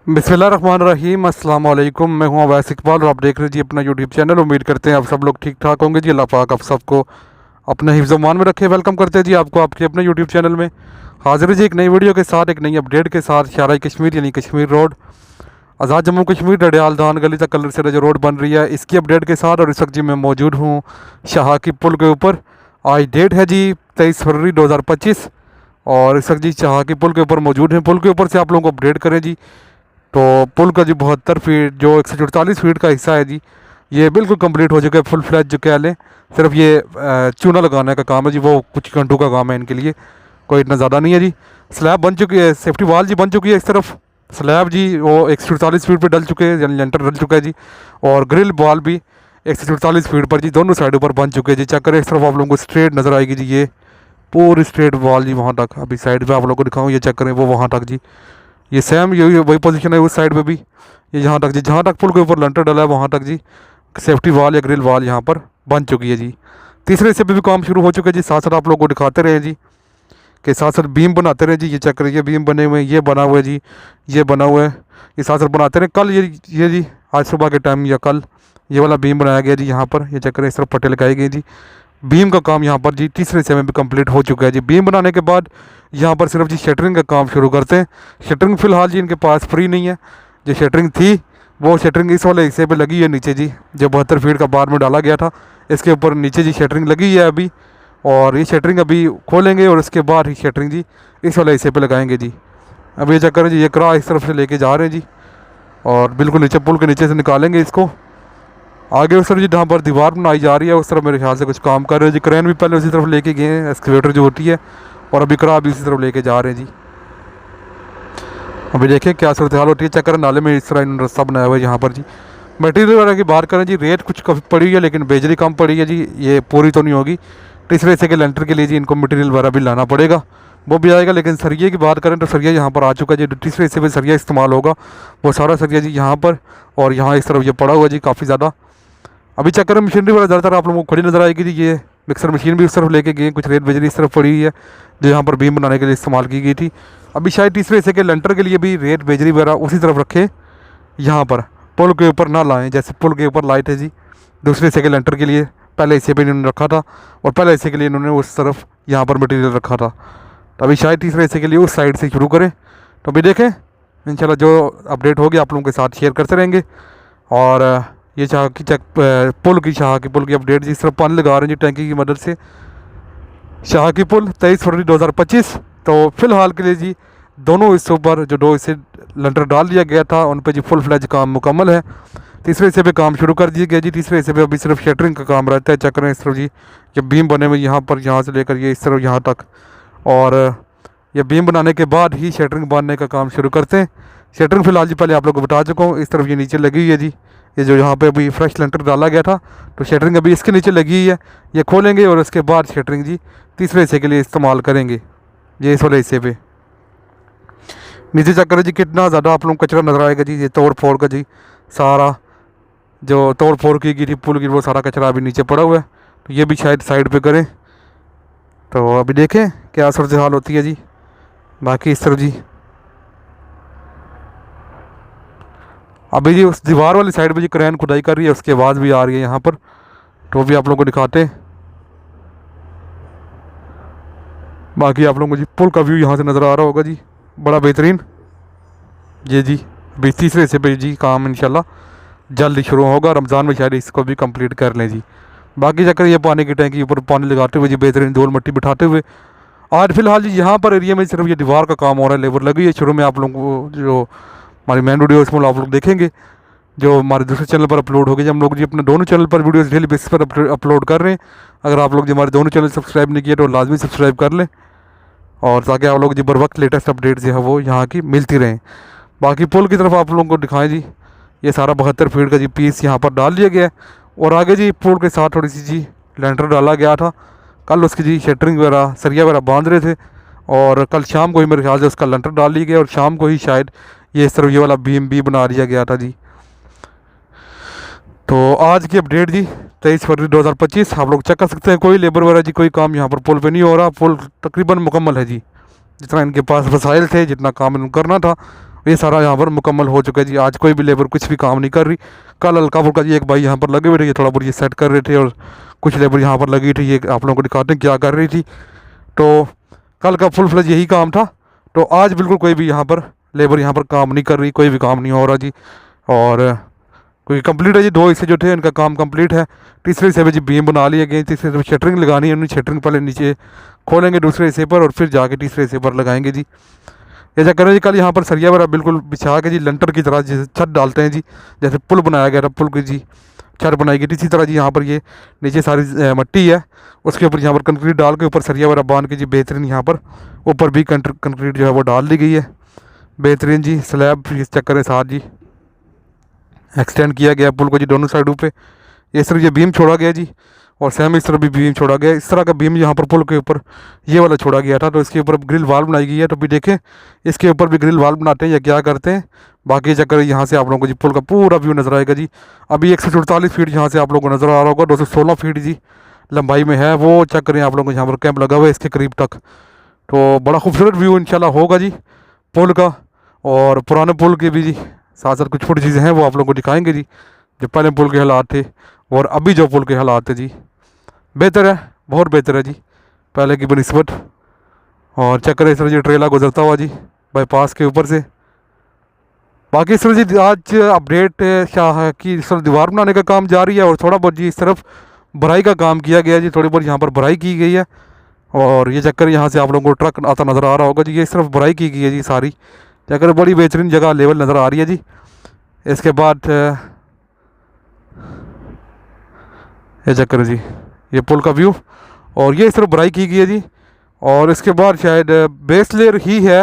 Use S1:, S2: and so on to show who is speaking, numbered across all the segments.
S1: बिस्मिल्लाहिर्रहमानिर्रहीम अस्सलाम वालेकुम। मैं हूं अवैस इकबाल और आप देख रहे जी अपना यूट्यूब चैनल। उम्मीद करते हैं आप सब लोग ठीक ठाक होंगे जी। अल्लाह पाक आप सबको अपने हिफ्ज़-ओ-मान में रखे। वेलकम करते हैं जी आपको आपके अपने यूट्यूब चैनल में। हाजिर जी एक नई वीडियो के साथ, एक नई अपडेट के साथ। शारा कश्मीर यानी कश्मीर रोड आज़ाद जम्मू कश्मीर डडियाल दान गली तक कलर से जो रोड बन रही है, इसकी अपडेट के साथ। और इस वक्त जी मैं मौजूद हूँ शाह की पुल के ऊपर। आज डेट है जी 23 फरवरी 2025 और इस वक्त जी शाह की पुल के ऊपर मौजूद हैं। पुल के ऊपर से आप लोगों को अपडेट करें जी। तो पुल का जी 72 फीट जो 148 फीट का हिस्सा है जी, ये बिल्कुल कंप्लीट हो चुका है। फुल फ्लैज जो कह लें, सिर्फ ये चूना लगाने का काम है जी, वो कुछ घंटों का काम है इनके लिए, कोई इतना ज़्यादा नहीं है जी। स्लैब बन चुकी है, सेफ्टी वाल जी बन चुकी है। इस तरफ स्लैब जी वो 148 फीट पे डल चुके हैं, यानी लेंटर डल चुका है जी। और ग्रिल वॉल भी 148 फीट पर जी दोनों साइडों पर बन चुके हैं जी। चेक करें, इस तरफ आप लोगों को स्ट्रेट नज़र आएगी जी, ये पूरी स्ट्रेट वॉल जी वहाँ तक। अभी साइड पे आप लोगों को दिखाऊँ, ये चेक करें वो वहाँ तक जी, ये सेम यही वही पोजीशन है उस साइड पे भी। ये जहाँ तक जी, जहाँ तक पुल के ऊपर लंटर डला है वहाँ तक जी सेफ्टी वाल या ग्रिल वाल यहाँ पर बन चुकी है जी। तीसरे हिस्से पे भी काम शुरू हो चुका है जी। साथ साथ आप लोगों को दिखाते रहे जी कि साथ साथ बीम बनाते रहे जी। ये चेक करिए, बीम बने हुए हैं, ये बना हुआ है जी, ये बना हुआ है, ये साथ साथ बनाते रहे। कल ये जी आज सुबह के टाइम या कल ये वाला बीम बनाया गया जी यहाँ पर। ये चेक करें, इस तरफ पट्टे लगाए गए जी। बीम का काम यहाँ पर जी तीसरे हिस्से में भी कंप्लीट हो चुका है जी। बीम बनाने के बाद यहाँ पर सिर्फ जी शटरिंग का काम शुरू करते हैं। शटरिंग फ़िलहाल जी इनके पास फ्री नहीं है। जो शटरिंग थी वो शटरिंग इस वाले हिस्से पे लगी है नीचे जी, जो 72 फीट का बार में डाला गया था, इसके ऊपर नीचे जी शटरिंग लगी है अभी। और ये शटरिंग अभी खोलेंगे और इसके बाद ही शटरिंग जी इस वाले हिस्से पे लगाएंगे जी। अब ये चक्कर है जी, ये करा इस तरफ से लेके जा रहे हैं जी और बिल्कुल नीचे पुल के नीचे से निकालेंगे इसको। आगे उस तरफ जी जहाँ पर दीवार बनाई जा रही है उस तरफ मेरे ख्याल से कुछ काम कर रहे हैं जी। क्रेन भी पहले उसी तरफ लेके गए हैं, एक्सकेवेटर जो होती है, और अभी करा भी उसी तरफ लेके जा रहे हैं जी। अभी देखें क्या सूरत हाल होती है। चक्कर नाले में इस तरह इन्होंने रास्ता बनाया हुआ है यहाँ पर जी। मटेरियल वगैरह की बात करें जी, रेट कुछ काफ़ी पड़ी हुई है लेकिन बेजरी कम पड़ी है जी, ये पूरी तो नहीं होगी। तीसरे हिस्से के लेंटर के लिए जी इनको मटेरियल वगैरह भी लाना पड़ेगा, वो भी आएगा। लेकिन सरिये की बात करें तो सरिया यहाँ पर आ चुका है जी। तीसरे हिस्से में सरिया इस्तेमाल होगा, वो सारा सरिया जी यहाँ पर और यहाँ इस तरफ ये पड़ा हुआ जी काफ़ी ज़्यादा। अभी चेक करें मशीनरी वाला ज़्यादातर आप लोगों को खड़ी नज़र आएगी जी। ये मिक्सर मशीन भी उस तरफ लेके गए, कुछ रेत बजरी इस तरफ पड़ी हुई है जो यहाँ पर बीम बनाने के लिए इस्तेमाल की गई थी। अभी शायद तीसरे हिस्से के लेंटर के लिए भी रेत बजरी वगैरह उसी तरफ रखे, यहाँ पर पुल के ऊपर ना लाएं। जैसे पुल के ऊपर लाए थे जी दूसरे हिस्से के लेंटर के लिए, पहले हिस्से पर इन्होंने रखा था और पहले हिस्से के लिए इन्होंने उस तरफ यहाँ पर मटीरियल रखा था। तो अभी शायद तीसरे हिस्से के लिए उस साइड से शुरू करें। तो अभी देखें इंशाल्लाह जो अपडेट होगी आप लोगों के साथ शेयर करते रहेंगे। और ये शाह की शाह की पुल की अपडेट जी, इस तरफ पानी लगा रहे हैं जी टैंकी की मदद से। शाह की पुल 23 फरवरी 2025। तो फिलहाल के लिए जी दोनों हिस्सों पर जो दो हिस्से लंटर डाल दिया गया था उन पर जी फुल फ्लैज काम मुकम्मल है। तीसरे हिस्से पे काम शुरू कर दिया गया जी। तीसरे हिस्से पे अभी सिर्फ शटरिंग का काम रहता है। चक्कर इस तरफ जी जब बीम बने हुए यहाँ पर, यहाँ से लेकर ये इस तरफ यहाँ तक, और ये बीम बनाने के बाद ही शटरिंग बांधने का काम शुरू करते हैं। शटरिंग फिलहाल जी पहले आप लोगों को बता चुका हूँ, इस तरफ ये नीचे लगी हुई है जी। ये जो यहाँ पे अभी फ्रेश लेंटर डाला गया था तो शटरिंग अभी इसके नीचे लगी हुई है, ये खोलेंगे और उसके बाद शटरिंग जी तीसरे हिस्से के लिए इस्तेमाल करेंगे। ये इस वाले हिस्से पे नीचे चेक करें जी कितना ज़्यादा आप लोगों को कचरा नज़र आएगा जी। ये तोड़ फोड़ का जी सारा जो तोड़ फोड़ की गई थी पुल की, वो सारा कचरा अभी नीचे पड़ा हुआ है। तो ये भी शायद साइड पे करें। तो अभी देखें क्या सूरत हाल होती है जी। बाकी इस तरफ जी अभी जी उस दीवार वाली साइड पे जी क्रेन खुदाई कर रही है, उसकी आवाज़ भी आ रही है यहाँ पर। तो भी आप लोगों को दिखाते हैं। बाकी आप लोगों को जी पुल का व्यू यहाँ से नज़र आ रहा होगा जी, बड़ा बेहतरीन। ये जी अभी तीसरे हिस्से पे जी काम इंशाल्लाह जल्द ही शुरू होगा। रमज़ान में शायद इसको भी कंप्लीट कर लें जी। बाकी चक्कर ये पानी की टैंकी ऊपर पानी लगाते हुए जी बेहतरीन धूल मिट्टी बिठाते हुए आज फिलहाल जी यहाँ पर एरिया में सिर्फ ये दीवार का काम हो रहा है, लेबर लगी है। शुरू में आप लोगों को जो हमारी मेन वीडियो उसमें आप लोग देखेंगे जो हमारे दूसरे चैनल पर अपलोड हो गए। जब हम लोग जी अपने दोनों चैनल पर वीडियोस डेली बेसिस पर अपलोड कर रहे हैं। अगर आप लोग जी हमारे दोनों चैनल सब्सक्राइब नहीं किए तो लाजमी सब्सक्राइब कर लें, और ताकि आप लोग जी बर वक्त लेटेस्ट अपडेट जो है वो यहाँ की मिलती रहें। बाकी पुल की तरफ आप लोगों को दिखाएं जी, ये सारा 72 फीट का जी पीस यहाँ पर डाल दिया गया है। और आगे जी पुल के साथ थोड़ी सी जी लेंटर डाला गया था। कल उसकी जी शटरिंग वगैरह सरिया वगैरह बांध रहे थे और कल शाम को ही मेरे ख्याल से उसका लेंटर डाल दिया गया और शाम को ही शायद ये इस तरफ ये वाला बीम भी बना दिया गया था जी। तो आज की अपडेट जी 23 फरवरी 2025 आप लोग चेक कर सकते हैं। कोई लेबर वगैरह जी कोई काम यहाँ पर पुल पे नहीं हो रहा। पुल तकरीबन मुकम्मल है जी, जितना इनके पास वसाइल थे, जितना काम इनको करना था ये सारा यहाँ पर मुकम्मल हो चुका है जी। आज कोई भी लेबर कुछ भी काम नहीं कर रही। कल हल्का फुल्का जी एक भाई यहाँ पर लगे हुए थे, ये थोड़ा बहुत ये सेट कर रहे थे, और कुछ लेबर यहाँ पर लगी थी, ये आप लोगों को दिखाते हैं क्या कर रही थी। तो कल का फुल फ्लेज यही काम था। तो आज बिल्कुल कोई भी यहाँ पर लेबर यहाँ पर काम नहीं कर रही, कोई भी काम नहीं हो रहा जी। और क्योंकि कंप्लीट है जी, 2 हिस्से जो थे इनका काम कंप्लीट है। तीसरे हिस्से में जी बीम बना लिए गए, तीसरे हिस्से में शटरिंग लगानी है, उन्हें शटरिंग पहले नीचे खोलेंगे दूसरे हिस्से पर, और फिर जाके तीसरे हिस्से पर लगाएंगे जी। ये क्या करें जी, कल यहाँ पर सरिया वगैरह बिल्कुल बिछा के जी लंटर की तरह जैसे छत डालते हैं जी, जैसे पुल बनाया गया था, पुल की जी छत बनाई गई थी, इसी तरह जी यहाँ पर ये नीचे सारी मट्टी है, उसके ऊपर यहाँ पर कंक्रीट डाल के ऊपर सरिया वगैरह बांध के जी बेहतरीन यहाँ पर ऊपर भी कंक्रीट जो है वो डाल दी गई है बेहतरीन जी। स्लैब इस चक्कर के साथ जी एक्सटेंड किया गया पुल को जी दोनों साइडों पे। इस तरह ये बीम छोड़ा गया जी, और सेम इस तरह भी बीम छोड़ा गया। इस तरह का बीम यहाँ पर पुल के ऊपर ये वाला छोड़ा गया था, तो इसके ऊपर ग्रिल वाल बनाई गई है। तो भी देखें इसके ऊपर भी ग्रिल वाल बनाते हैं या क्या करते हैं। बाकी चक्कर यहाँ से आप लोगों को जी पुल का पूरा व्यू नज़र आएगा जी। अभी 148 फीट यहाँ से आप लोगों को नज़र आ रहा होगा, 216 फीट जी लंबाई में है वो। चेक करें आप लोगों को यहाँ पर कैंप लगा हुआ है इसके करीब तक। तो बड़ा खूबसूरत व्यू इंशाल्लाह होगा जी पुल का, और पुराने पुल के भी जी साथ साथ कुछ छोटी चीज़ें हैं वो आप लोगों को दिखाएंगे जी। जो पहले पुल के हालात थे और अभी जो पुल के हालात थे जी, बेहतर है, बहुत बेहतर है जी पहले की बनिस्बत। और चेक करें इस तरह जी ट्रेला गुजरता हुआ जी बाईपास के ऊपर से। बाकी इस तरह जी आज अपडेट शाह की इस तरह दीवार बनाने का काम जारी है, और थोड़ा बहुत जी इस तरफ भराई का काम किया गया जी, थोड़ी बहुत यहाँ पर भराई की गई है। और ये चक्कर यहाँ से आप लोगों को ट्रक आता नज़र आ रहा होगा जी, ये इस तरफ भराई की गई है जी सारी। चक्कर बड़ी बेहतरीन जगह लेवल नज़र आ रही है जी। इसके बाद ये चक्कर जी ये पुल का व्यू, और ये इस तरफ भराई की गई है जी। और इसके बाद शायद बेस लेयर ही है,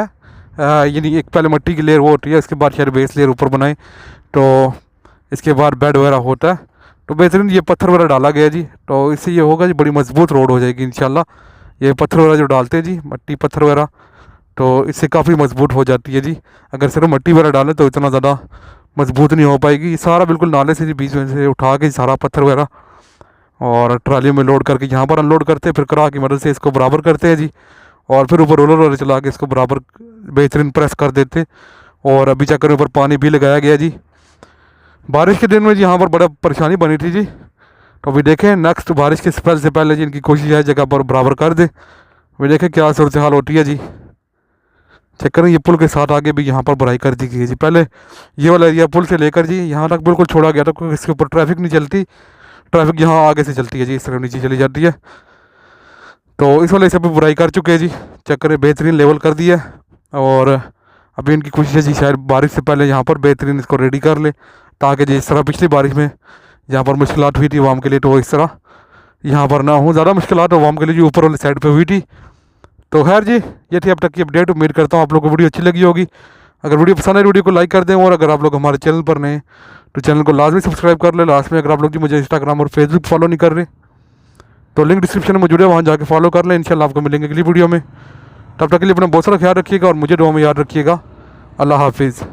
S1: यानी एक पहले मट्टी की लेयर वो होती है, इसके बाद शायद बेस लेयर ऊपर बनाए, तो इसके बाद बेड वगैरह होता है। तो बेहतरीन ये पत्थर वगैरह डाला गया जी, तो इससे ये होगा जी बड़ी मजबूत रोड हो जाएगी इंशाल्लाह। ये पत्थर वगैरह जो डालते हैं जी, मट्टी पत्थर वगैरह, तो इससे काफ़ी मजबूत हो जाती है जी। अगर सिर्फ मट्टी वगैरह डालें तो इतना ज़्यादा मजबूत नहीं हो पाएगी। ये सारा बिल्कुल नाले से जी बीच में से उठा के सारा पत्थर वगैरह और ट्राली में लोड करके यहाँ पर अनलोड करते हैं, फिर करा की मदद से इसको बराबर करते हैं जी, और फिर ऊपर रोलर वगैरह चला के इसको बराबर बेहतरीन प्रेस कर देते। और अभी चक्कर ऊपर पानी भी लगाया गया जी। बारिश के दिन में जी यहाँ पर बड़ा परेशानी बनी थी जी, तो अभी देखें नेक्स्ट बारिश के स्पेल से पहले जी इनकी कोशिश है जगह पर बराबर कर दे। अभी देखें क्या सूरत हाल होती है जी। चेक करें ये पुल के साथ आगे भी यहाँ पर भराई कर दी गई है जी। पहले ये वाला एरिया पुल से लेकर जी यहाँ तक बिल्कुल छोड़ा गया था, क्योंकि इसके ऊपर ट्रैफिक नहीं चलती, ट्रैफिक यहाँ आगे से चलती है जी, इस तरह नीचे चली जाती है। तो इस वाले से भी बुराई कर चुके हैं जी। चेक करें बेहतरीन लेवल कर दिया, और अभी इनकी कोशिश है जी शायद बारिश से पहले यहाँ पर बेहतरीन इसको रेडी कर ले, ताकि जी इस तरह पिछली बारिश में जहाँ पर मुश्किलात हुई थी वाम के लिए, तो इस तरह यहाँ पर ना हो। ज़्यादा मुश्किलात तो वाम के लिए जी ऊपर वाली साइड पर हुई थी। तो खैर जी ये थी अब तक की अपडेट। उम्मीद करता हूँ आप लोगों को वीडियो अच्छी लगी होगी। अगर वीडियो पसंद है वीडियो को लाइक कर दें, और अगर आप लोग हमारे चैनल पर नए तो चैनल को लाजमी सब्सक्राइब कर ले। लास्ट में अगर आप लोग जी मुझे इंस्टाग्राम और फेसबुक फॉलो नहीं कर रहे तो लिंक डिस्क्रिप्शन में मौजूद है, वहाँ जाके फॉलो कर लें। इंशाल्लाह आपको मिलेंगे अगली वीडियो में। तब तक के लिए अपना बहुत सारा ख्याल रखिएगा और मुझे दुआ में याद रखिएगा। अल्लाह हाफिज़।